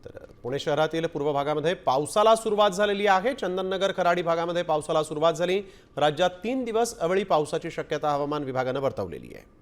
तर पुणे शहरातील पूर्व भागामध्ये पावसाला सुरुवात झालेली आहे। चंदननगर खराडी भागामध्ये पावसाला सुरुवात झाली। राज्यात 3 दिवस अवळी पावसाची शक्यता हवामान विभागाने वर्तवलेली आहे।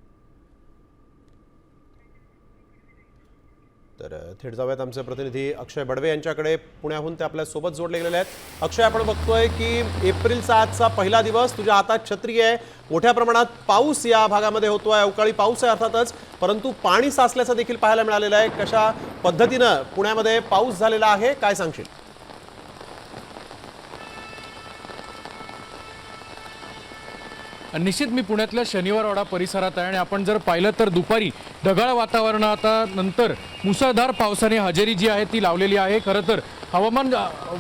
तर थेट जाऊयात आमचे प्रतिनिधी अक्षय बडवे यांच्याकडे। पुण्याहून ते आपल्या सोबत जोडले गेलेले आहेत। अक्षय, आपण बघतोय की एप्रिलचा आजचा पहिला दिवस, तुझ्या हातात छत्री आहे, मोठ्या प्रमाणात पाऊस या भागामध्ये होतोय, अवकाळी पाऊस आहे अर्थातच, परंतु पाणी साचल्याचं देखील पाहायला मिळालेलं आहे। कशा पद्धतीने पुण्यामध्ये पाऊस झालेला आहे, काय सांगशील? निश्चित मी पुण्यातल्या शनिवारवाडा परिसरात आहे आणि आपण जर पाहिलं तर दुपारी ढगाळ वातावरण आता नंतर मुसळधार पावसाने हजेरी जी आहे ती लावलेली आहे। खरं तर हवामान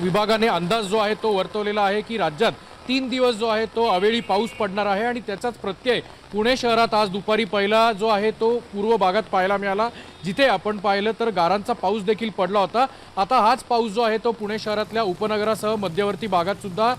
विभागाने अंदाज जो आहे तो वर्तवलेला आहे की राज्यात 3 दिवस जो आहे तो अवेळी पाऊस पडणार आहे आणि त्याचाच प्रत्यय पुणे शहरात आज दुपारी पहिला जो आहे तो पूर्व भागात पाहायला मिळाला, जिथे आपण पाहिलं तर गारांचा पाऊस देखील पडला होता। आता हाच पाऊस जो आहे तो पुणे शहरातल्या उपनगरासह मध्यवर्ती भागात सुद्धा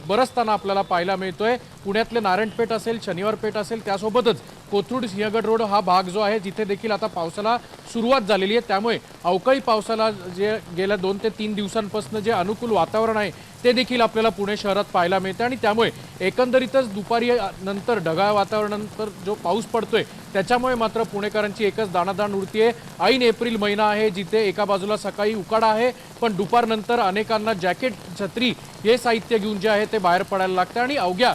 बरसताना आपल्याला पाहायला मिळतोय। पुण्यातले नारायणपेठ असेल, शनिवारपेठ असेल, त्यासोबतच कोथरूड सिंहगड रोड हा भाग जो आहे जिथे देखील आता पावसाला सुरुवात झालेली आहे। त्यामुळे अवकाळी पावसाला जे गेल्या 2 ते 3 दिवसांपासून जे अनुकूल वातावरण आहे ते देखील आपल्याला पुणे शहरात पाहायला मिळते आणि त्यामुळे एकंदरीतच दुपारी नंतर ढगाळ वातावरणानंतर जो पाऊस पडतोय त्याच्यामुळे मात्र पुणेकरांची एकच दाणादाण उडतीये। ऐन एप्रिल महिना आहे, जिथे एका बाजूला सकाळी उकाडा आहे, पण दुपारनंतर अनेकांना जॅकेट, छत्री हे साहित्य घेऊन जे आहे ते बाहेर पडायला लागतं आणि अवघ्या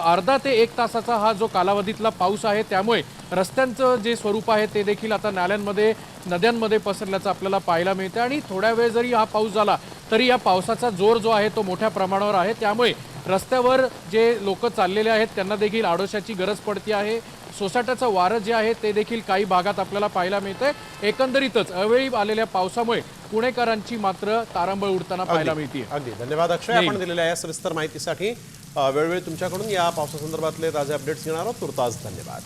अर्धा ते 1 तासाचा हा जो कालावधीतला पाऊस आहे त्यामुळे रस्त्यांचं जे स्वरूप आहे ते देखील आता नाल्यांमध्ये, नद्यांमध्ये पसरल्याचं आपल्याला पाहायला मिळतं आणि थोड्या वेळ जरी हा पाऊस झाला तरी या पावसाचा जोर जो आहे तो मोठ्या प्रमाणावर आहे। त्यामुळे रस्त्यावर जे लोक चाललेले आहेत त्यांना देखील आडोशाची गरज पडते आहे। सोसाट्याचं वारं जे आहे ते देखील काही भागात आपल्याला पाहायला मिळतंय। एकंदरीतच अवेळी आलेल्या पावसामुळे पुणेकरांची मात्र तारंबळ उडताना पाहायला मिळते। अगदी धन्यवाद अक्षय, आपण दिलेल्या या सविस्तर माहितीसाठी। वेळोवेळी तुमच्याकडून या पावसासंदर्भातले ताजे अपडेट्स घेणार आहोत। तुर्तास धन्यवाद।